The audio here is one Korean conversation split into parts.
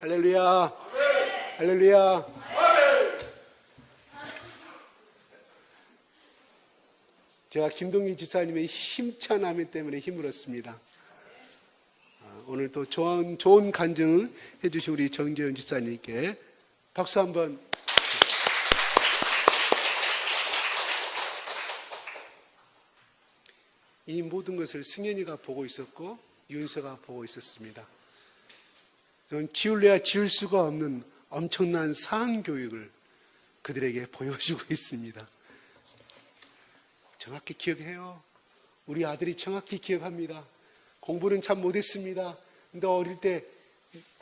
할렐루야. 할렐루야. 제가 김동기 집사님의 힘찬 아멘 때문에 힘을 얻습니다. 오늘 또 좋은 간증을 해주신 우리 정재현 집사님께 박수 한번. 이 모든 것을 승현이가 보고 있었고 윤서가 보고 있었습니다. 저는 지울래야 지울 수가 없는 엄청난 사안교육을 그들에게 보여주고 있습니다. 정확히 기억해요. 우리 아들이 정확히 기억합니다. 공부는 참 못했습니다. 근데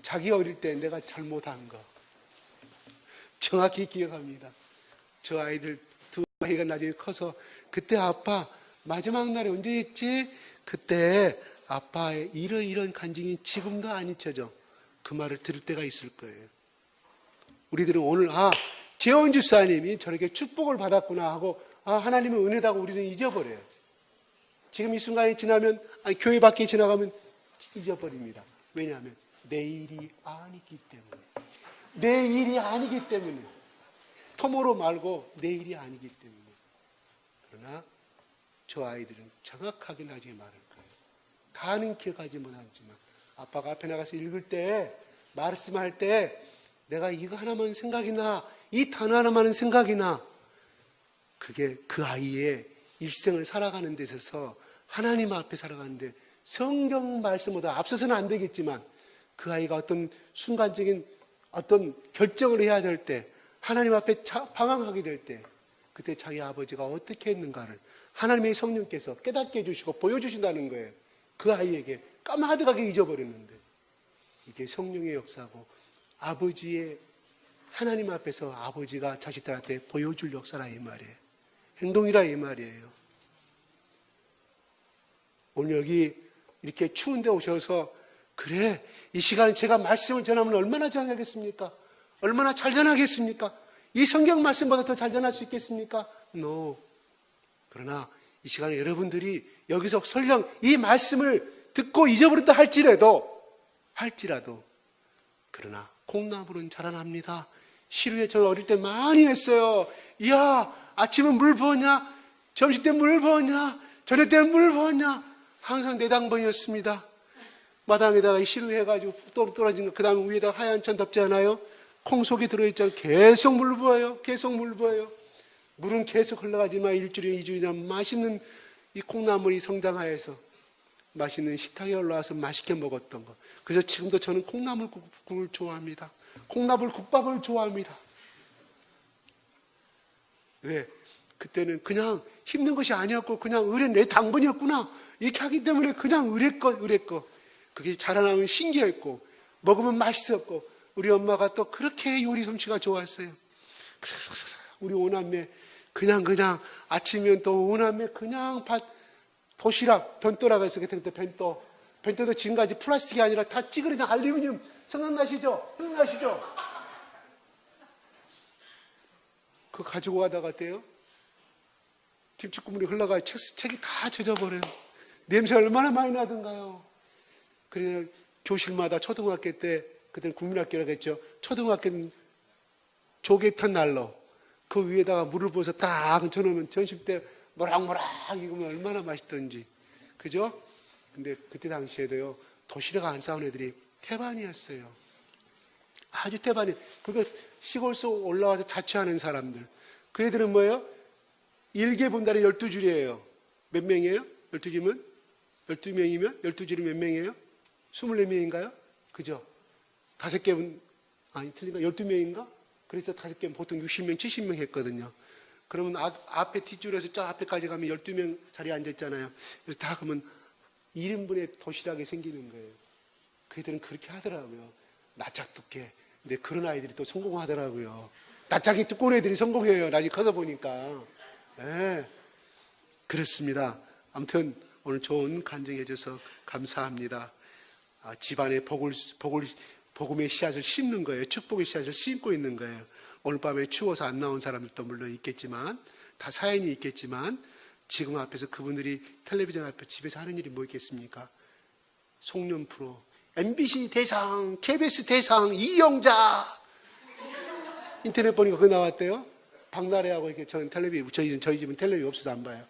자기 어릴 때 내가 잘못한 거 정확히 기억합니다. 저 아이들 두 아이가 나중에 커서 그때 아빠 마지막 날에 언제 했지? 그때 아빠의 이런 간증이 지금도 안 잊혀져. 그 말을 들을 때가 있을 거예요. 우리들은 오늘 재원 집사님이 저렇게 축복을 받았구나 하고 하나님의 은혜다고 우리는 잊어버려요. 지금 이 순간이 지나면 교회 밖에 지나가면 잊어버립니다. 왜냐하면 내일이 아니기 때문에. 내일이 아니기 때문에. 토모로 말고 내일이 아니기 때문에. 그러나 저 아이들은 정확하게 나중에 말할 거예요. 다는 기억하지 못하지만 아빠가 앞에 나가서 읽을 때, 말씀할 때 내가 이거 하나만 생각이 나, 이 단어 하나만은 생각이 나. 그게 그 아이의 일생을 살아가는 데 있어서 하나님 앞에 살아가는데 성경 말씀보다 앞서서는 안 되겠지만 그 아이가 어떤 순간적인 어떤 결정을 해야 될 때, 하나님 앞에 방황하게 될 때 그때 자기 아버지가 어떻게 했는가를 하나님의 성령께서 깨닫게 해주시고 보여주신다는 거예요. 그 아이에게 까마득하게 잊어버렸는데 이게 성령의 역사고 아버지의 하나님 앞에서 아버지가 자식들한테 보여줄 역사라 이 말이에요. 행동이라 이 말이에요. 오늘 여기 이렇게 추운데 오셔서 그래 이 시간에 제가 말씀을 전하면 얼마나 전하겠습니까? 얼마나 잘 전하겠습니까? 이 성경 말씀보다 더 잘 전할 수 있겠습니까? No. 그러나 이 시간에 여러분들이 여기서 설령 이 말씀을 듣고 잊어버렸다 할지라도 그러나 콩나물은 자라납니다. 시루에 저는 어릴 때 많이 했어요. 이야 아침은 물 부었냐? 점심 때 물 부었냐? 저녁 때 물 부었냐? 항상 내당번이었습니다. 마당에다가 시루 해가지고 또 떨어진 거, 그 다음에 위에다가 하얀 천 덮지 않아요? 콩속이 들어있잖아요. 계속 물 부어요. 계속 물 부어요. 물은 계속 흘러가지만 일주일에 2주일이나 맛있는 이 콩나물이 성장하여서 맛있는 식탁에 올라와서 맛있게 먹었던 거. 그래서 지금도 저는 콩나물국을 좋아합니다. 콩나물 국밥을 좋아합니다. 왜? 그때는 그냥 힘든 것이 아니었고 그냥 의뢰 내 당번이었구나 이렇게 하기 때문에 그냥 의뢰 거 그게 자라나면 신기했고 먹으면 맛있었고 우리 엄마가 또 그렇게 요리 솜씨가 좋았어요. 그래서 우리 오남매 그냥 아침이면 또 오남매 그냥 도시락 변또라고 해서 그때 변또도 지금까지 플라스틱이 아니라 다 찌그러진 알루미늄 생각나시죠? 그거 가지고 가다가 때요 김치 국물이 흘러가 책이 다 젖어버려요. 냄새 얼마나 많이 나던가요. 그래서 교실마다 초등학교 때 그때는 국민학교라고 했죠. 초등학교는 조개탄 난로 그 위에다가 물을 부어서 딱 얹혀놓으면 점심 때 모락모락 익으면 얼마나 맛있던지. 그죠? 근데 그때 당시에도요, 도시락 안 싸온 애들이 태반이었어요. 아주 태반이. 그리고 시골서 올라와서 자취하는 사람들. 그 애들은 뭐예요? 일개 분달에 12줄이에요. 몇 명이에요? 12줄이면? 12명이면? 12줄이 몇 명이에요? 24명인가요? 그죠? 5개 틀린가? 12명인가? 그래서 5개면 보통 60명, 70명 했거든요. 그러면 앞에 뒷줄에서 저 앞에까지 가면 12명 자리에 앉았잖아요. 그래서 다 그러면 1인분의 도시락이 생기는 거예요. 그 애들은 그렇게 하더라고요. 낯짝 두께. 근데 그런 아이들이 또 성공하더라고요. 낯짝이 두꺼운 애들이 성공해요. 나중에 커서 보니까. 네. 그렇습니다. 아무튼 오늘 좋은 간증해 줘서 감사합니다. 집안에 복음의 씨앗을 심는 거예요. 축복의 씨앗을 심고 있는 거예요. 오늘 밤에 추워서 안 나온 사람들도 물론 있겠지만 다 사연이 있겠지만 지금 앞에서 그분들이 텔레비전 앞에 집에서 하는 일이 뭐 있겠습니까? 송년 프로 MBC 대상, KBS 대상, 이영자. 인터넷 보니까 그거 나왔대요. 박나래하고 이렇게 저희 집은 텔레비 없어서 안 봐요.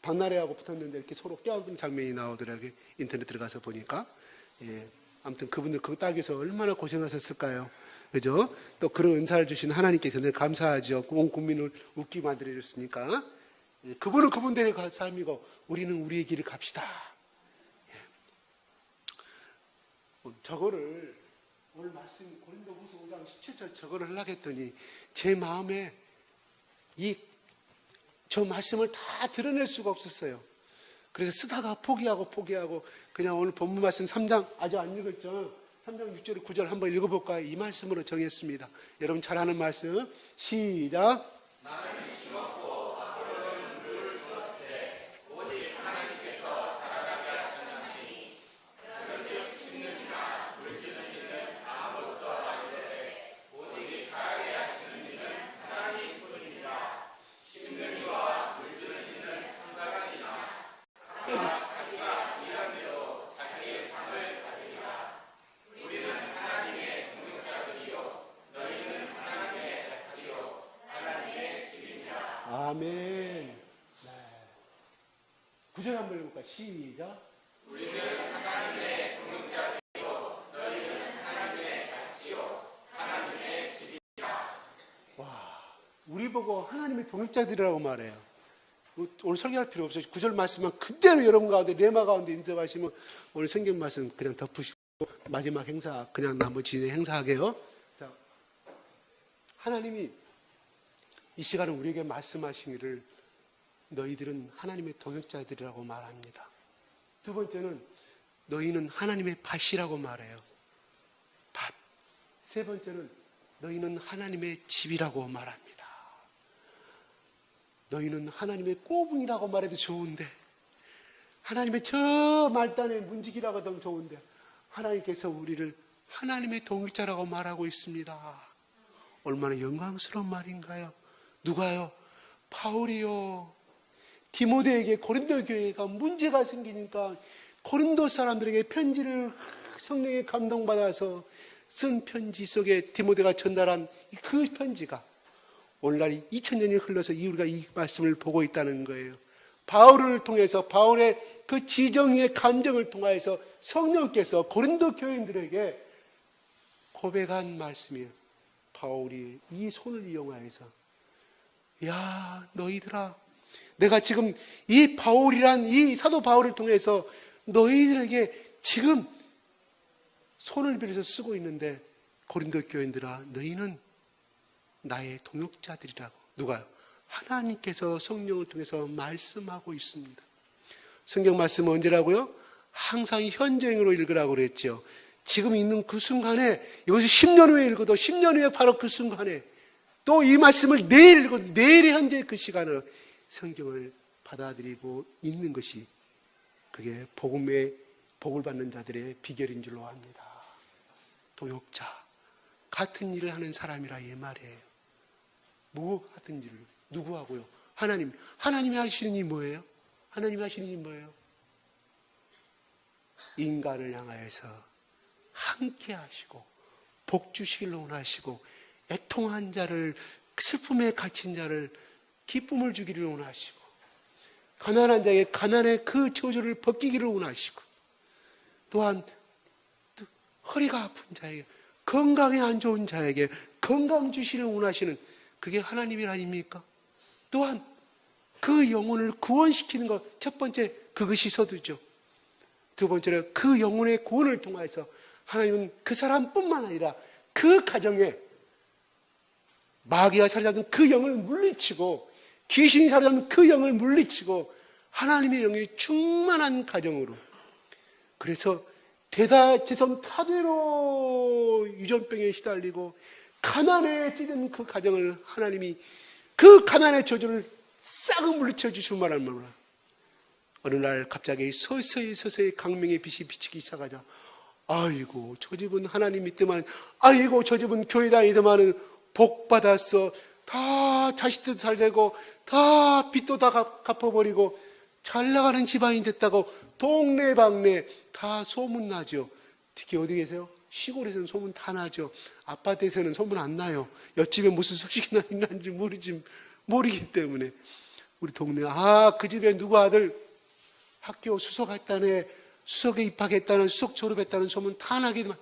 박나래하고 붙었는데 이렇게 서로 껴안는 장면이 나오더라고요. 인터넷 들어가서 보니까. 예. 아무튼 그분들 그거 따기 위해서 얼마나 고생하셨을까요? 그죠? 또 그런 은사를 주신 하나님께 대단히 감사하죠. 온 국민을 웃기게 만들어줬으니까. 예. 그분은 그분들의 삶이고 우리는 우리의 길을 갑시다. 예. 저거를 오늘 말씀 고린도후서 5장 17절 저거를 하려고 했더니 제 마음에 저 말씀을 다 드러낼 수가 없었어요. 그래서 쓰다가 포기하고 그냥 오늘 본문 말씀 3장 아직 안 읽었죠. 3장 6절 9절 한번 읽어볼까요? 이 말씀으로 정했습니다. 여러분 잘 아는 말씀 시작. 아멘. 네. 9절 한번 읽어볼까요? 시작. 우리는 하나님의 동역자이요 너희는 하나님의 같이요 하나님의 집이라. 와, 우리 보고 하나님의 동역자들이라고 말해요. 오늘 설교할 필요 없어요. 9절 말씀만 그대로 여러분 가운데 레마 가운데 인정하시면 오늘 성경 말씀 그냥 덮으시고 마지막 행사 그냥 나머지 행사하게요. 자, 하나님이 이 시간에 우리에게 말씀하시기를 너희들은 하나님의 동역자들이라고 말합니다. 두 번째는 너희는 하나님의 밭이라고 말해요. 밭. 세 번째는 너희는 하나님의 집이라고 말합니다. 너희는 하나님의 꼬붕이라고 말해도 좋은데 하나님의 저 말단의 문지기라고 해도 좋은데 하나님께서 우리를 하나님의 동역자라고 말하고 있습니다. 얼마나 영광스러운 말인가요? 누가요? 바울이요. 디모데에게 고린도 교회가 문제가 생기니까 고린도 사람들에게 편지를 성령에 감동받아서 쓴 편지 속에 디모데가 전달한 그 편지가 오늘날 2000년이 흘러서 우리가 이 말씀을 보고 있다는 거예요. 바울을 통해서 바울의 그 지정의 감정을 통해서 성령께서 고린도 교인들에게 고백한 말씀이에요. 바울이 이 손을 이용하여서 야 너희들아 내가 지금 이 바울이란 이 사도 바울을 통해서 너희들에게 지금 손을 빌어서 쓰고 있는데 고린도 교인들아 너희는 나의 동역자들이라고. 누가요? 하나님께서 성령을 통해서 말씀하고 있습니다. 성경 말씀은 언제라고요? 항상 현재형으로 읽으라고 그랬죠. 지금 있는 그 순간에 이것을 10년 후에 읽어도 10년 후에 바로 그 순간에 또 이 말씀을 내일 읽어도 내일의 현재 그 시간을 성경을 받아들이고 읽는 것이 그게 복음의 복을 받는 자들의 비결인 줄로 압니다. 동역자 같은 일을 하는 사람이라 이 말이에요. 뭐 같은 일을 누구하고요? 하나님이 하시는 일이 뭐예요? 하나님이 하시는 일이 뭐예요? 인간을 향하여서 함께 하시고 복 주시기를 원하시고 애통한 자를 슬픔에 갇힌 자를 기쁨을 주기를 원하시고 가난한 자에게 가난의 그 저주를 벗기기를 원하시고 또한 허리가 아픈 자에게 건강에 안 좋은 자에게 건강 주시기를 원하시는 그게 하나님 일 아닙니까? 또한 그 영혼을 구원시키는 것 첫 번째 그것이 서두죠. 두 번째로 그 영혼의 구원을 통해서 하나님은 그 사람뿐만 아니라 그 가정에 마귀가 사로잡는 그 영을 물리치고 귀신이 사로잡는 그 영을 물리치고 하나님의 영이 충만한 가정으로 그래서 대다재성 타대로 유전병에 시달리고 가난에 찌든 그 가정을 하나님이 그 가난의 저주를 싹 물리쳐 주시고 말하는 말이야. 어느 날 갑자기 서서히 강명의 빛이 비치기 시작하자 아이고 저 집은 하나님 믿더만 아이고 저 집은 교회 다니더만은 복 받았어. 다 자식도 잘 되고 다 빚도 다 갚아버리고 잘 나가는 집안이 됐다고 동네방네 다 소문나죠. 특히 어디 계세요? 시골에서는 소문 다 나죠. 아파트에서는 소문 안 나요. 옆집에 무슨 소식이 났는지 모르기 때문에. 우리 동네, 그 집에 누구 아들 학교 수석했다네, 수석에 입학했다는, 수석 졸업했다는 소문 다 나기만.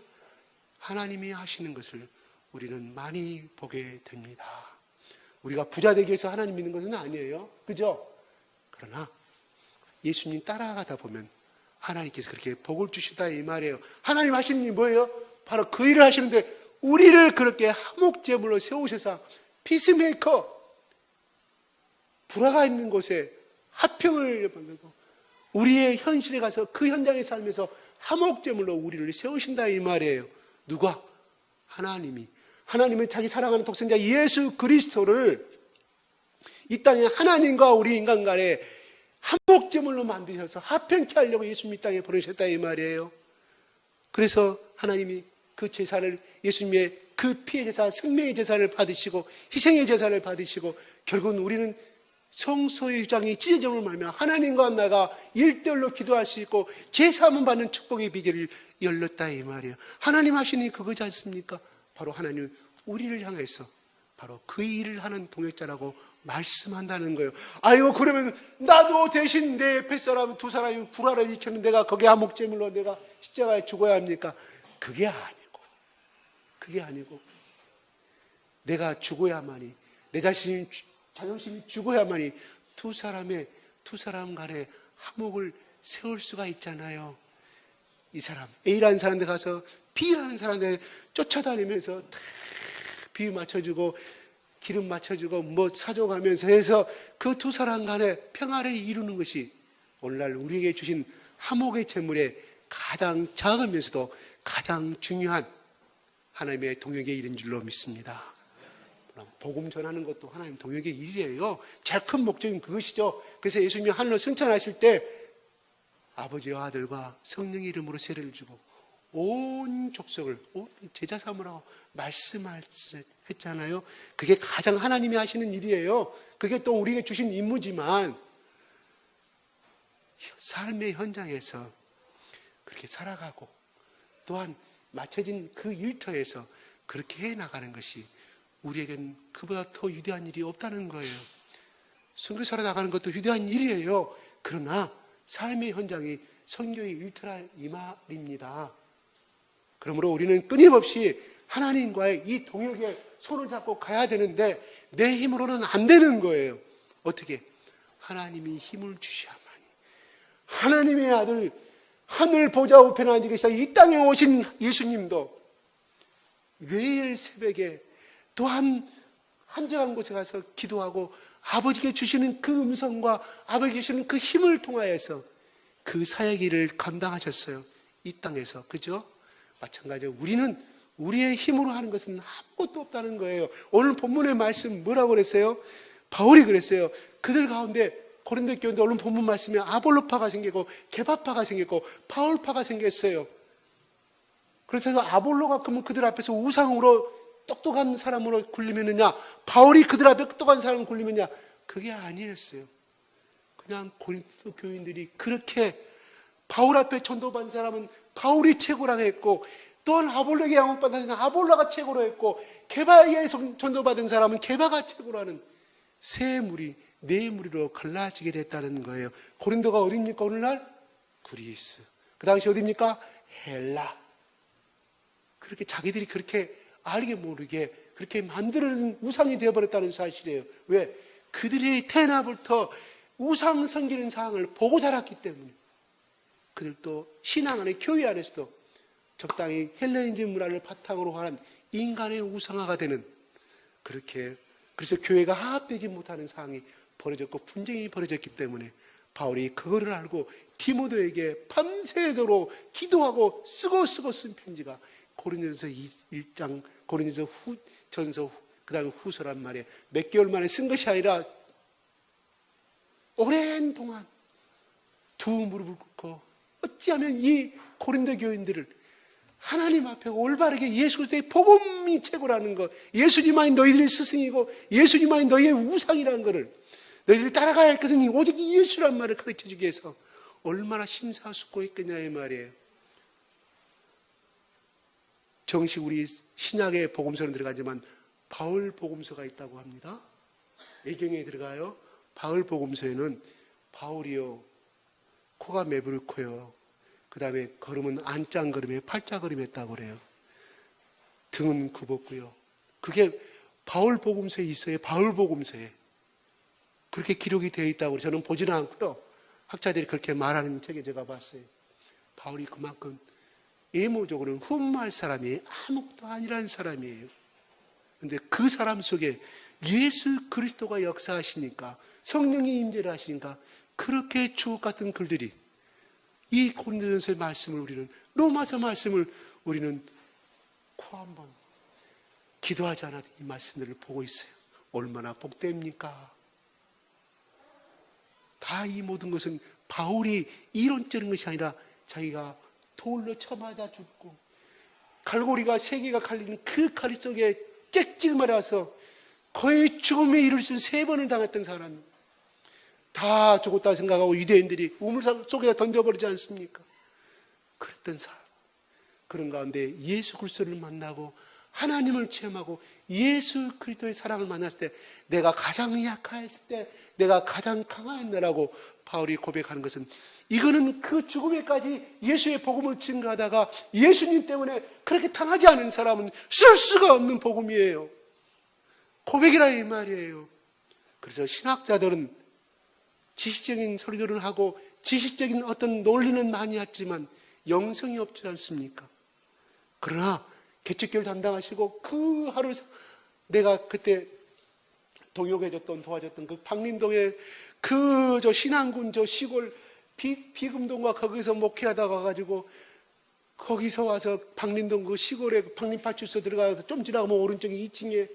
하나님이 하시는 것을 우리는 많이 보게 됩니다. 우리가 부자 되기 위해서 하나님 믿는 것은 아니에요. 그죠? 그러나 예수님 따라가다 보면 하나님께서 그렇게 복을 주시다 이 말이에요. 하나님 하시는 일이 뭐예요? 바로 그 일을 하시는데 우리를 그렇게 화목제물로 세우셔서 피스메이커, 불화가 있는 곳에 화평을 만들고 우리의 현실에 가서 그 현장에 살면서 화목제물로 우리를 세우신다 이 말이에요. 누가? 하나님은 자기 사랑하는 독생자 예수 그리스도를 이 땅에 하나님과 우리 인간 간에 화목제물로 만드셔서 화평케 하려고 예수님 이 땅에 보내셨다 이 말이에요. 그래서 하나님이 그 제사를, 예수님의 그 피의 제사, 생명의 제사를 받으시고 희생의 제사를 받으시고 결국은 우리는 성소의 유장이 찢어짐을 말며 하나님과 나가 일대일로 기도할 수 있고 제사함을 받는 축복의 비결을 열렸다 이 말이에요. 하나님 하시니 그거지 않습니까? 바로 하나님 우리를 향해서 바로 그 일을 하는 동역자라고 말씀한다는 거예요. 아이고 그러면 나도 대신 내 옆에 사람 두 사람이 불화를 일으켰는데 내가 거기에 화목제물로 내가 십자가에 죽어야 합니까? 그게 아니고 내가 죽어야만이, 내 자존심이 죽어야만이 두 사람 간에 화목을 세울 수가 있잖아요. 이 사람 A라는 사람한테 가서 B라는 사람한테 쫓아다니면서 다 비유 맞춰주고 기름 맞춰주고 뭐 사줘가면서 해서 그 두 사람 간에 평화를 이루는 것이 오늘날 우리에게 주신 화목의 제물의 가장 작으면서도 가장 중요한 하나님의 동역의 일인 줄로 믿습니다. 복음 전하는 것도 하나님 동역의 일이에요. 제일 큰 목적은 그것이죠. 그래서 예수님이 하늘로 승천하실 때 아버지와 아들과 성령의 이름으로 세례를 주고 온 족속을 제자 삼으라고 말씀했잖아요. 그게 가장 하나님이 하시는 일이에요. 그게 또 우리에게 주신 임무지만 삶의 현장에서 그렇게 살아가고 또한 맞춰진 그 일터에서 그렇게 해나가는 것이 우리에겐 그보다 더 위대한 일이 없다는 거예요. 선교사로 나가는 것도 위대한 일이에요. 그러나 삶의 현장이 선교의 일터라 이 말입니다. 그러므로 우리는 끊임없이 하나님과의 이 동역에 손을 잡고 가야 되는데 내 힘으로는 안 되는 거예요. 어떻게? 하나님이 힘을 주셔야만이. 하나님의 아들, 하늘 보좌 우편에 앉아 계시다 이 땅에 오신 예수님도 매일 새벽에 또한 한적한 곳에 가서 기도하고 아버지께 주시는 그 음성과 아버지께 주시는 그 힘을 통하여서 그 사역 일을 감당하셨어요. 이 땅에서. 그죠? 마찬가지로 우리는 우리의 힘으로 하는 것은 아무것도 없다는 거예요. 오늘 본문의 말씀 뭐라고 그랬어요? 바울이 그랬어요. 그들 가운데 고린도 교회인데 오늘 본문 말씀에 아볼로파가 생기고 게바파가 생겼고 바울파가 생겼어요. 그래서 아볼로가 그러면 그들 앞에서 우상으로 똑똑한 사람으로 굴리면느냐, 바울이 그들 앞에 똑똑한 사람으로 굴리면냐, 그게 아니었어요. 그냥 고린도 교인들이 그렇게 바울 앞에 전도받은 사람은 바울이 최고라고 했고, 또한 아볼로에게 영접받은 사람은 아볼로가 최고로 했고, 게바에 전도받은 사람은 게바가 최고라는 세 무리, 네 무리로 갈라지게 됐다는 거예요. 고린도가 어디입니까 오늘날? 그리스. 그 당시 어디입니까? 헬라. 그렇게 자기들이 그렇게 알게 모르게 그렇게 만들어낸 우상이 되어버렸다는 사실이에요. 왜? 그들이 태어나부터 우상 섬기는 상황을 보고 자랐기 때문에. 그들도 신앙 안에, 교회 안에서도 적당히 헬레니즘 문화를 바탕으로 하는 인간의 우상화가 되는, 그렇게, 그래서 교회가 화합되지 못하는 상황이 벌어졌고 분쟁이 벌어졌기 때문에 바울이 그거를 알고 디모데에게 밤새도록 기도하고 쓰고 쓴 편지가 고린도전서 1장, 고린도전서 전서, 그 다음에 후서란 말이에요. 몇 개월 만에 쓴 것이 아니라 오랜 동안 두 무릎을 꿇고 어찌하면 이 고린도 교인들을 하나님 앞에 올바르게 예수 그리스도의 복음이 최고라는 것, 예수님만이 너희들의 스승이고 예수님만이 너희의 우상이라는 것을, 너희들이 따라가야 할 것은 오직 예수란 말을 가르쳐주기 위해서 얼마나 심사숙고했겠냐 이 말이에요. 정식 우리 신약의 복음서는 들어가지만 바울 복음서가 있다고 합니다. 예경에 들어가요. 바울 복음서에는 바울이요 코가 매부르고요. 그 다음에 걸음은 안짱걸음에 팔자걸음 했다고 그래요. 등은 굽었고요. 그게 바울 복음서에 있어요. 바울 복음서에 그렇게 기록이 되어 있다고 저는 보지는 않고요. 학자들이 그렇게 말하는 책에 제가 봤어요. 바울이 그만큼 외모적으로는 흠말 사람이 아무것도 아니라는 사람이에요. 그런데 그 사람 속에 예수 그리스도가 역사하시니까 성령이 임재를 하시니까 그렇게 주옥 같은 글들이 이 고린도전서의 말씀을 우리는 로마서 말씀을 우리는 코 한번 기도하지 않아도 이 말씀들을 보고 있어요. 얼마나 복됩니까? 다 이 모든 것은 바울이 이론적인 것이 아니라 자기가 돌로 쳐맞아 죽고 갈고리가 세 개가 갈리는 그 가리 속에 짹짹 말아서 거의 죽음에 이를 수 3번을 당했던 사람, 다 죽었다 생각하고 유대인들이 우물 속에다 던져버리지 않습니까? 그랬던 사람, 그런 가운데 예수 그리스도를 만나고 하나님을 체험하고 예수 그리스도의 사랑을 만났을 때 내가 가장 약했을 때 내가 가장 강하였나라고 바울이 고백하는 것은, 이거는 그 죽음에까지 예수의 복음을 증거하다가 예수님 때문에 그렇게 당하지 않은 사람은 쓸 수가 없는 복음이에요. 고백이라 이 말이에요. 그래서 신학자들은 지식적인 소리들을 하고 지식적인 어떤 논리는 많이 했지만 영성이 없지 않습니까? 그러나 개척교를 담당하시고 그 하루 내가 그때 동역해줬던 도와줬던 그 박림동에 그 저 신안군 저 시골 비금동과 거기서 목회하다가 가지고 거기서 와서 박림동 그 시골에 박림파출소 들어가서 좀 지나가면 오른쪽에 2층에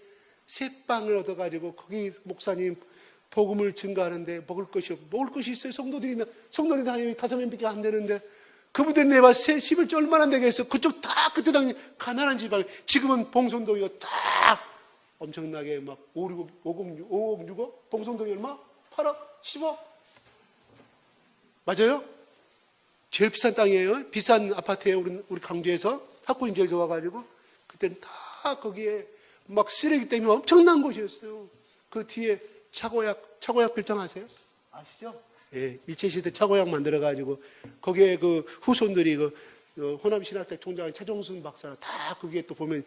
새빵을 얻어가지고 거기 목사님 복음을 증거하는데 먹을 것이 있어요. 성도들이 다니면 5명밖에 안 되는데 그분들 내봐 11조 얼마나 되겠어. 그쪽 다 그때 당시 가난한 지방, 지금은 봉선동이가 다 엄청나게 막 5억 6억 봉선동이 얼마? 8억 10억 맞아요? 제일 비싼 땅이에요. 비싼 아파트예요. 우리 강주에서 학구인 제일 좋아가지고 그때는 다 거기에 막 쓰레기 때문에 엄청난 곳이었어요. 그 뒤에 차고약 별장 아세요? 아시죠? 예, 일제시대 차고약 만들어가지고 거기에 그 후손들이 그 호남신학대 총장 차종순 박사 다 거기에 또 보면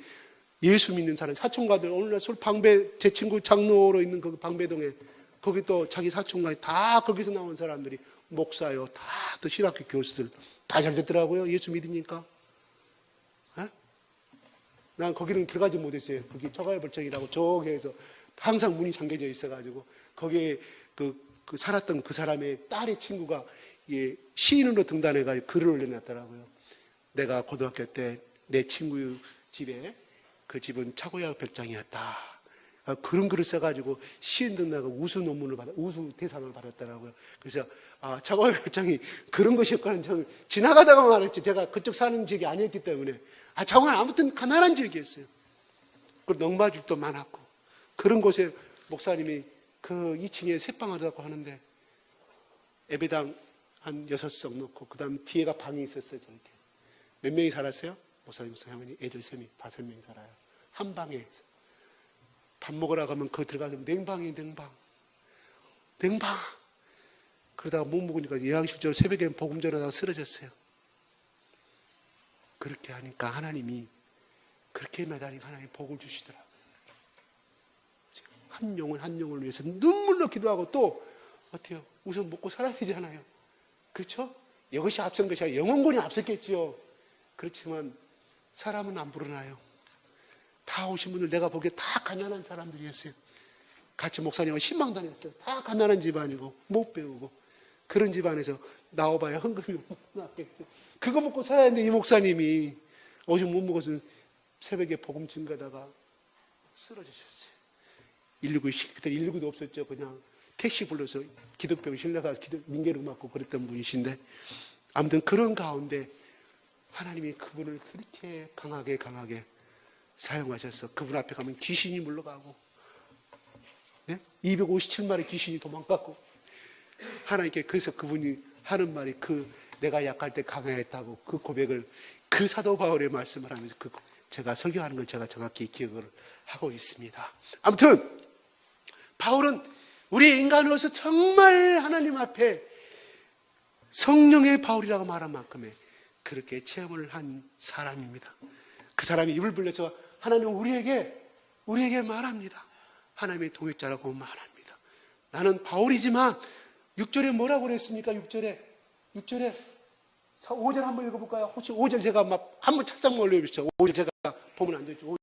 예수 믿는 사람 사촌가들 오늘날 방배 제 친구 장로로 있는 그 방배동에 거기 또 자기 사촌가 다 거기서 나온 사람들이 목사요. 다 또 신학교 교수들 다 잘 됐더라고요. 예수 믿으니까. 에? 난 거기는 들어가지 못했어요. 거기 처가의 벌정이라고 저기에서 항상 문이 잠겨져 있어가지고 거기에 그 살았던 그 사람의 딸의 친구가 시인으로 등단해가지고 글을 올려놨더라고요. 내가 고등학교 때 내 친구 집에 그 집은 차고약 별장이었다. 그런 글을 써가지고 시인 등단하고 우수 대상을 받았더라고요. 그래서 차고약 별장이 그런 것이었거든. 저는 지나가다가 말했지. 제가 그쪽 사는 지역이 아니었기 때문에 차고는 아무튼 가난한 지역이었어요. 그리고 농마집도 많았고 그런 곳에 목사님이 그 2층에 새방을 하고 하는데 예배당 한 6석 놓고 그 다음 뒤에가 방이 있었어요. 저렇게 몇 명이 살았어요? 목사님, 할머니, 애들 3명, 5명이 살아요. 한 방에 밥 먹으러 가면 그 들어가서 냉방이에요. 냉방. 그러다가 못 먹으니까 예양실적으로 새벽에 복음 전하다가 쓰러졌어요. 그렇게 하니까 하나님이 그렇게 매달리고 하나님이 복을 주시더라고요. 한 영을 위해서 눈물로 기도하고 또 어때요? 우선 먹고 살아야 되잖아요. 그렇죠? 이것이 앞선 것이 아니라 영혼권이 앞섰겠지요. 그렇지만 사람은 안 불어나요. 다 오신 분들 내가 보기에 다 가난한 사람들이었어요. 같이 목사님과 신망다녔어요. 다 가난한 집안이고 못 배우고 그런 집안에서 나와봐야 헌금이 없겠어요. 그거 먹고 살아야 하는데 이 목사님이 오줌 못 먹었으면 새벽에 복음 증거하다가 쓰러지셨어요. 119, 그때 119도 없었죠. 그냥 택시 불러서 기독병 실려가서 민계를 맞고 그랬던 분이신데 아무튼 그런 가운데 하나님이 그분을 그렇게 강하게 사용하셔서 그분 앞에 가면 귀신이 물러가고 네? 257마리 귀신이 도망가고 하나님께 그래서 그분이 하는 말이 내가 약할 때 강하였다고 그 고백을 그 사도 바울의 말씀을 하면서 제가 설교하는 걸 제가 정확히 기억을 하고 있습니다. 아무튼 바울은 우리 인간으로서 정말 하나님 앞에 성령의 바울이라고 말한 만큼의 그렇게 체험을 한 사람입니다. 그 사람이 입을 벌려서 하나님은 우리에게 말합니다. 하나님의 동역자라고 말합니다. 나는 바울이지만 6절에 뭐라고 그랬습니까? 6절에 5절 한번 읽어볼까요? 혹시 5절 제가 한번 착장 올려주시죠. 5절 제가 보면 안 되죠.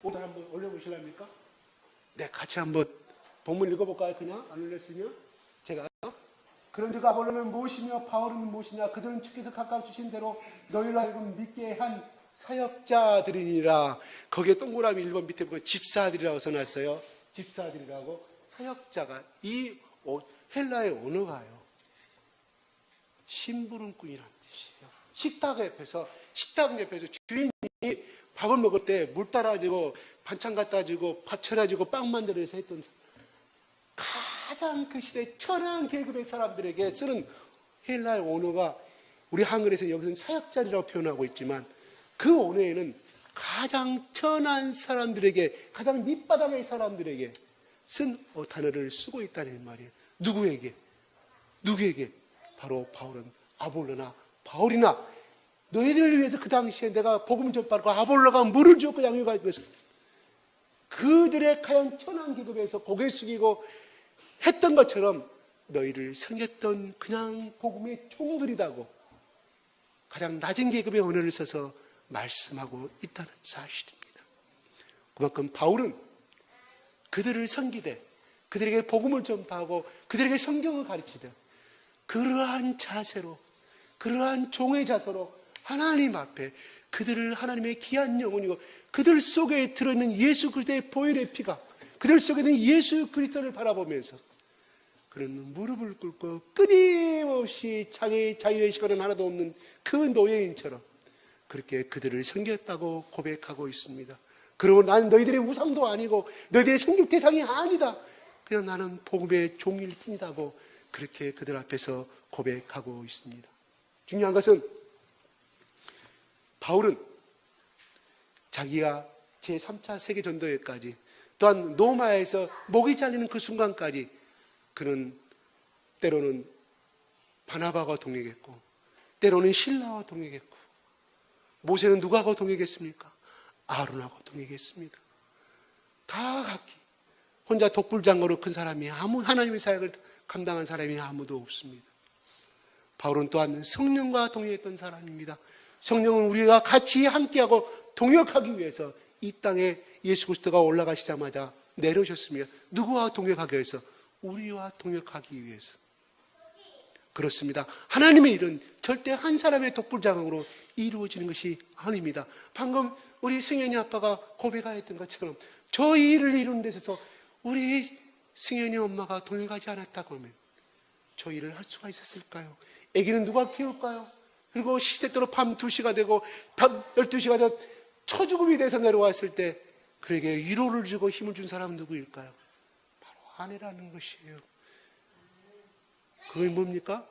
5절 한번 올려보실랍니까? 네, 같이 한번 본문 읽어볼까요? 그냥 안 올렸으면 제가 그런즉 아볼로는 무엇이며 바울은 무엇이냐? 그들은 주께서 각각 주신 대로 너희를 하여금 믿게 한 사역자들이니라. 거기에 동그라미 1번 밑에 보면 집사들이라고 써놨어요. 집사들이라고. 사역자가 이 헬라의 언어가요, 심부름꾼이라는 뜻이에요. 식탁 옆에서 주인이 밥을 먹을 때 물 따라주고 반찬 갖다 주고 밥 차려주고 빵 만들어서 했던 가장 그 시대 천한 계급의 사람들에게 쓰는 헬라의 언어가 우리 한글에서 여기서는 사역자리라고 표현하고 있지만 그 언어에는 가장 천한 사람들에게, 가장 밑바닥의 사람들에게 쓴 단어를 쓰고 있다는 말이에요. 누구에게? 바로 바울은 아볼로나 바울이나 너희들을 위해서 그 당시에 내가 복음 전파하고 아볼로가 물을 주었고 양육을 하면서 그들의 가장 천한 계급에서 고개 숙이고 했던 것처럼 너희를 섬겼던 그냥 복음의 종들이라고 가장 낮은 계급의 언어를 써서 말씀하고 있다는 사실입니다. 그만큼 바울은 그들을 섬기되 그들에게 복음을 전파하고 그들에게 성경을 가르치되 그러한 자세로, 그러한 종의 자세로 하나님 앞에 그들을 하나님의 귀한 영혼이고 그들 속에 들어있는 예수 그리스도의 보혈의 피가 그들 속에 있는 예수 그리스도를 바라보면서 그는 무릎을 꿇고 끊임없이 자기 자유의 시간은 하나도 없는 그 노예인처럼 그렇게 그들을 섬겼다고 고백하고 있습니다. 그리고 나는 너희들의 우상도 아니고 너희들의 섬길 대상이 아니다. 그냥 나는 복음의 종일 뿐이다고 그렇게 그들 앞에서 고백하고 있습니다. 중요한 것은 바울은 자기가 제3차 세계전도회까지 또한 로마에서 목이 잘리는 그 순간까지 그는 때로는 바나바와 동행했고 때로는 실라와 동행했고 모세는 누구하고 동행했습니까? 아론하고 동행했습니다. 다 각기 혼자 독불장거로 큰 사람이 하나님의 사역을 감당한 사람이 아무도 없습니다. 바울은 또한 성령과 동행했던 사람입니다. 성령은 우리가 같이 함께하고 동역하기 위해서 이 땅에 예수 그리스도가 올라가시자마자 내려오셨습니다. 누구와 동역하기 위해서? 우리와 동역하기 위해서. 그렇습니다. 하나님의 일은 절대 한 사람의 독불장으로 이루어지는 것이 아닙니다. 방금 우리 승현이 아빠가 고백하였던 것처럼 저 일을 이루는 데 있어서 우리 승현이 엄마가 동역하지 않았다고 하면 저 일을 할 수가 있었을까요? 아기는 누가 키울까요? 그리고 시대대로 밤 2시가 되고 밤 12시가 되어 처죽음이 돼서 내려왔을 때 그에게 위로를 주고 힘을 준 사람은 누구일까요? 바로 아내라는 것이에요. 그게 뭡니까?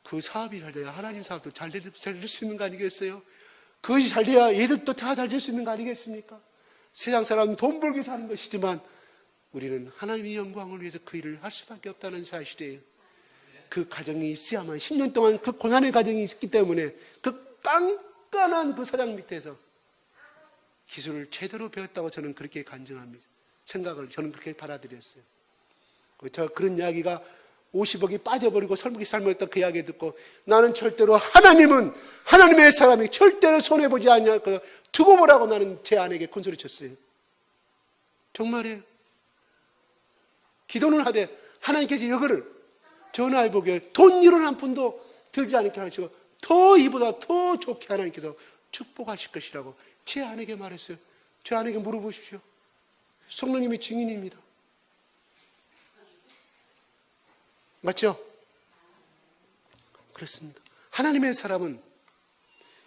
그 사업이 잘 돼야 하나님 사업도 잘 될 수 있는 거 아니겠어요? 그것이 잘 돼야 얘들도 다 잘 될 수 있는 거 아니겠습니까? 세상 사람은 돈 벌기 사는 것이지만 우리는 하나님의 영광을 위해서 그 일을 할 수밖에 없다는 사실이에요. 그 가정이 있어야만 10년 동안 그 고난의 가정이 있기 때문에 그 깐깐한 그 사장 밑에서 기술을 제대로 배웠다고 저는 그렇게 간증합니다. 저는 그렇게 받아들였어요. 저 그런 이야기가 50억이 빠져버리고 설국이 삶았던 그 이야기 듣고 나는 절대로 하나님의 사람이 절대로 손해보지 않냐고 두고 보라고 나는 제 아내에게 큰소리 쳤어요. 정말이에요. 기도는 하되 하나님께서 이거를 전화해보게 돈 1원 한 푼도 들지 않게 하시고 더 이보다 더 좋게 하나님께서 축복하실 것이라고 제 아내에게 말했어요. 제 아내에게 물어보십시오. 성령님이 증인입니다. 맞죠? 그렇습니다. 하나님의 사람은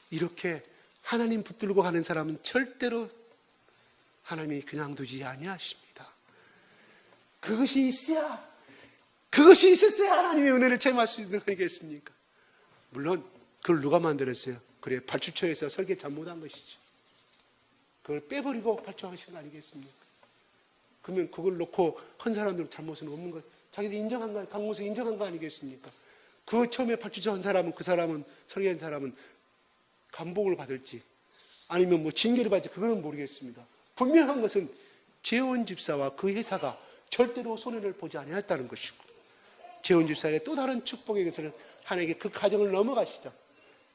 이렇게 하나님 붙들고 가는 사람은 절대로 하나님이 그냥 두지 아니하십니다. 그것이 있어야 그것이 있었어야 하나님의 은혜를 체험할 수 있는 거 아니겠습니까? 물론 그걸 누가 만들었어요? 그래, 발주처에서 설계 잘못한 것이죠. 그걸 빼버리고 발주하신 거 아니겠습니까? 그러면 그걸 놓고 한 사람들 잘못은 없는 것, 자기들이 인정한 거, 강공서 인정한 거 아니겠습니까? 그 처음에 발주처 한 사람은, 그 사람은, 설계한 사람은 감봉을 받을지 아니면 뭐 징계를 받을지 그거는 모르겠습니다. 분명한 것은 재원 집사와 그 회사가 절대로 손해를 보지 아니했다는 것이고, 재원 집사의 또 다른 축복의 것을 하나님께 그 가정을 넘어가시자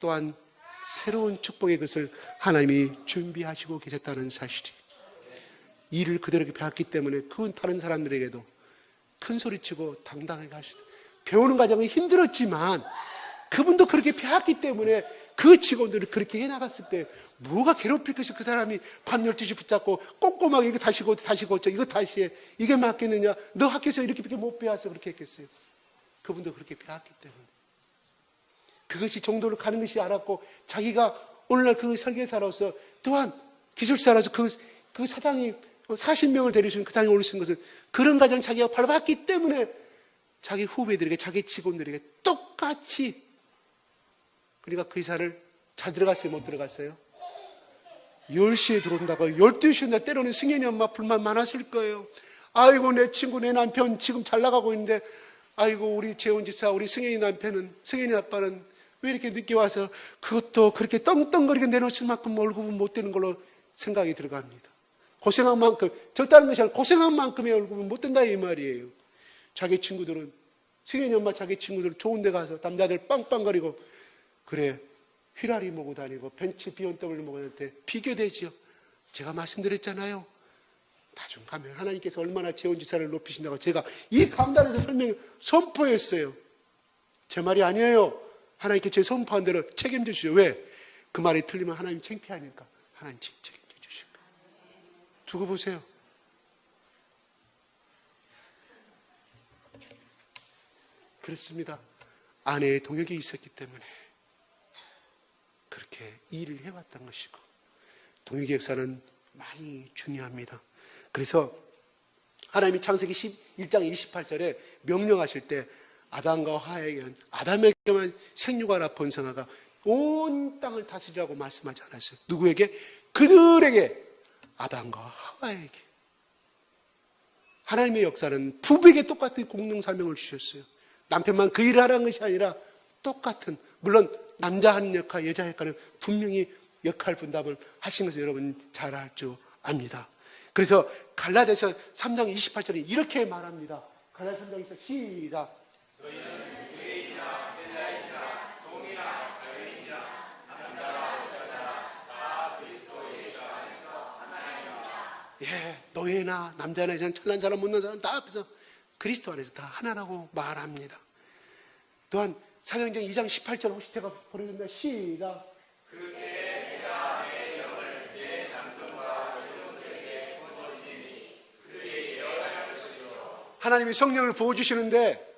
또한 새로운 축복의 것을 하나님이 준비하시고 계셨다는 사실이, 일을 그대로 배웠기 때문에 그 다른 사람들에게도 큰 소리치고 당당하게 할 수 있다. 배우는 과정은 힘들었지만 그분도 그렇게 배웠기 때문에 그 직원들을 그렇게 해나갔을 때 뭐가 괴롭힐 것이, 그 사람이 밤 12시 붙잡고 꼼꼼하게 이거 다시 고쳐 이거 다시 해, 이게 맞겠느냐, 너 학교에서 이렇게밖에 못 배워서 그렇게 했겠어요. 그분도 그렇게 배웠기 때문에 그것이 정도로 가는 것이 알았고, 자기가 오늘날 그 설계사로서 또한 기술사로서 그 사장이 40명을 데리시는 그 사장이 오르신 것은 그런 과정을 자기가 밟았기 때문에 자기 후배들에게, 자기 직원들에게 똑같이, 그러니까 그 회사를 잘 들어갔어요, 못 들어갔어요? 10시에 들어온다고 12시에 때로는 승현이 엄마 불만 많았을 거예요. 아이고, 내 친구, 내 남편 지금 잘 나가고 있는데, 아이고, 우리 재원지사, 우리 승현이 남편은, 승현이 아빠는 왜 이렇게 늦게 와서 그것도 그렇게 떵떵거리게 내놓을 만큼 월급은 못 되는 걸로 생각이 들어갑니다. 고생한 만큼, 적다는 것이 아니라 고생한 만큼의 월급은 못 된다 이 말이에요. 자기 친구들은, 승현이 엄마 자기 친구들 좋은 데 가서 남자들 빵빵거리고, 그래, 휘라리 모고 다니고 벤츠 BMW 모고 다니는데 비교되지요. 제가 말씀드렸잖아요. 나중 가면 하나님께서 얼마나 재원지사를 높이신다고 제가 이 강단에서 선포했어요. 제 말이 아니에요. 하나님께 제 선포한 대로 책임져 주시죠. 왜? 그 말이 틀리면 하나님 창피하니까 하나님 책임져 주실 거예요. 두고 보세요. 그렇습니다. 아내의 동역이 있었기 때문에 그렇게 일을 해왔던 것이고, 동역의 역사는 많이 중요합니다. 그래서 하나님이 창세기 1장 28절에 명령하실 때 아담과 하와에게는, 아담에게만 생육하라 번성하가 온 땅을 다스리라고 말씀하지 않았어요. 누구에게? 그들에게, 아담과 하와에게. 하나님의 역사는 부부에게 똑같은 공동사명을 주셨어요. 남편만 그 일을 하라는 것이 아니라 똑같은, 물론 남자 하는 역할, 여자 역할은 분명히 역할 분담을 하신 것을 여러분 잘 알 줄 압니다. 그래서 갈라디아서 3장 28절에 이렇게 말합니다. 갈라디아서 3장 28절 시작. 너희는 유대인이나 헬라인이나 종이나 자유인이나 남자나 여자나 다 그리스도 예수 안에서 하나이니라. 예, 노예나 남자나 여자나 천한 사람 못난 사람 다 앞에서 그리스도 안에서 다 하나라고 말합니다. 또한 사도행전 2장 18절 혹시 제가 보내드립니다. 시작. 그때 내가 내 영을 내 남성과 여성들에게 부어주시니 그들이 예언할 것이요. 하나님이 성령을 부어주시는데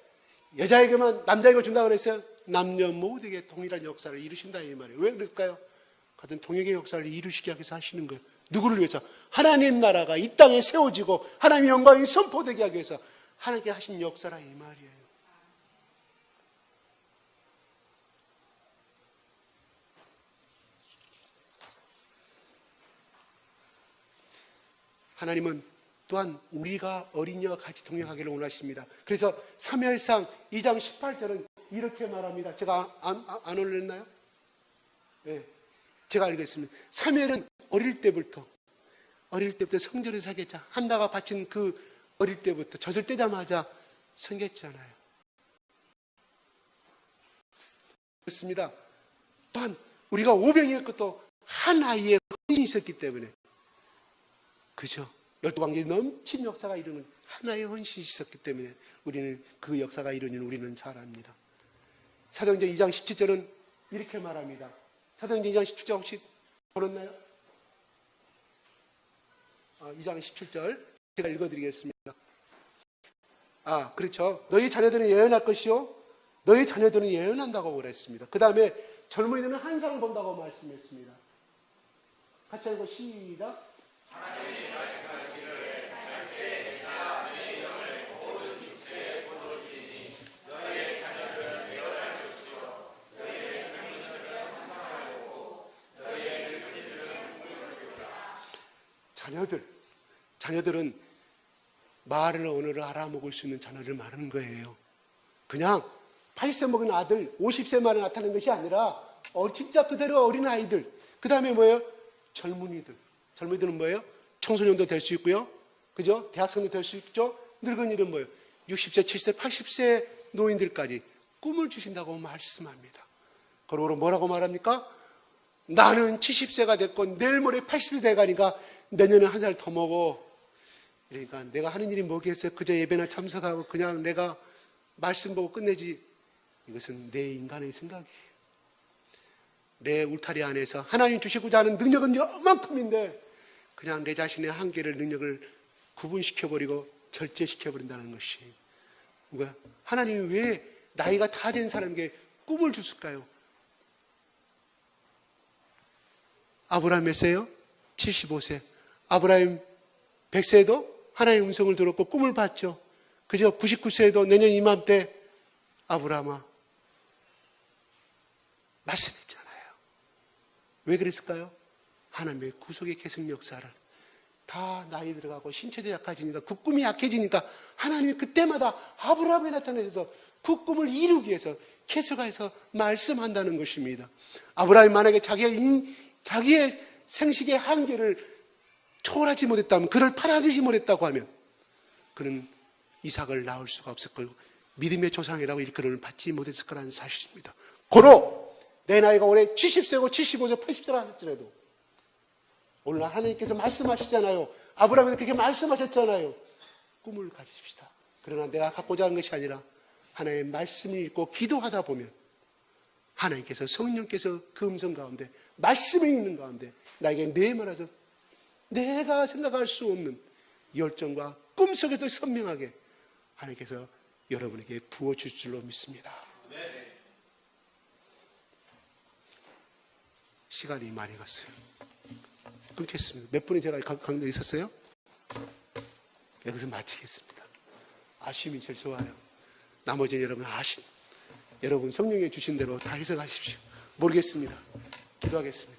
여자에게만, 남자에게 준다고 그랬어요? 남녀 모두에게 동일한 역사를 이루신다 이 말이에요. 왜 그럴까요? 같은 동역의 역사를 이루시기 위해서 하시는 거예요. 누구를 위해서? 하나님 나라가 이 땅에 세워지고 하나님의 영광이 선포되게 하기 위해서 하나님께 하신 역사라 이 말이에요. 하나님은 또한 우리가 어린이와 같이 동행하기를 원하십니다. 그래서 사무엘상 2장 18절은 이렇게 말합니다. 제가 안 올렸나요? 네, 제가 알겠습니다. 사무엘은 어릴 때부터 성전에 사겠자 한나가 바친 그 어릴 때부터 젖을 떼자마자 섬겼잖아요. 그렇습니다. 또한 우리가 오병이었고 한 아이의 헌신이 있었기 때문에, 그죠? 12광기 넘친 역사가 이루는 하나의 헌신이 있었기 때문에 우리는 그 역사가 이루는 우리는 잘 압니다. 사도행전 2장 17절은 이렇게 말합니다. 사도행전 2장 17절 혹시 보셨나요? 2장 17절 제가 읽어드리겠습니다. 그렇죠. 너희 자녀들은 예언할 것이요 너희 자녀들은 예언한다고 그랬습니다. 그 다음에 젊은이들은 환상을 본다고 말씀했습니다. 같이 읽고 시작. 하나님이 말씀하시기를 말세 내가 내 영을 모든 육체에 부어주리니 자녀들은 말을 언어를 알아먹을 수 있는 자녀를 말하는 거예요. 그냥 80세 먹은 아들 50세 만에 나타나는 것이 아니라 진짜 그대로 어린 아이들. 그 다음에 뭐예요? 젊은이들. 젊은이들은 뭐예요? 청소년도 될 수 있고요. 그죠? 대학생도 될 수 있죠. 늙은이들은 뭐예요? 60세, 70세, 80세 노인들까지 꿈을 주신다고 말씀합니다. 그러므로 뭐라고 말합니까? 나는 70세가 됐고 내일 모레 80세 돼가니까 내년에 한 살 더 먹어. 그러니까 내가 하는 일이 뭐겠어요? 그저 예배나 참석하고 그냥 내가 말씀 보고 끝내지. 이것은 내 인간의 생각이에요. 내 울타리 안에서 하나님 주시고자 하는 능력은 요만큼인데 그냥 내 자신의 한계를, 능력을 구분시켜버리고 절제시켜버린다는 것이 뭐야? 하나님이 왜 나이가 다 된 사람에게 꿈을 주실까요? 아브라함 몇 세요? 75세. 아브라함 100세에도 하나님의 음성을 들었고 꿈을 봤죠. 그저 99세에도 내년 이맘때 아브라함아 말씀했잖아요. 왜 그랬을까요? 하나님의 구속의 계승 역사를. 다 나이 들어가고 신체도 약해지니까 그 꿈이 약해지니까 하나님이 그때마다 아브라함에 나타나셔서 그 꿈을 이루기 위해서 계속해서 말씀한다는 것입니다. 아브라함이 만약에 자기의 생식의 한계를 초월하지 못했다면, 그를 팔아주지 못했다고 하면 그는 이삭을 낳을 수가 없었고 믿음의 조상이라고 일컬음을 받지 못했을 거라는 사실입니다. 고로 내 나이가 올해 70세고 75세, 80세라 할지라도 오늘 하나님께서 말씀하시잖아요. 아브라함에게 그렇게 말씀하셨잖아요. 꿈을 가지십시다. 그러나 내가 갖고자 하는 것이 아니라 하나님의 말씀을 읽고 기도하다 보면 하나님께서, 성령께서 그 음성 가운데, 말씀이 있는 가운데 나에게 내말하셔서 내가 생각할 수 없는 열정과 꿈속에서 선명하게 하나님께서 여러분에게 부어줄 줄로 믿습니다. 시간이 많이 갔어요. 끊겠습니다. 몇 분이 제가 강도에 있었어요? 여기서 마치겠습니다. 아쉬움이 제일 좋아요. 나머지는 여러분 성령이 주신 대로 다 해석하십시오. 모르겠습니다. 기도하겠습니다.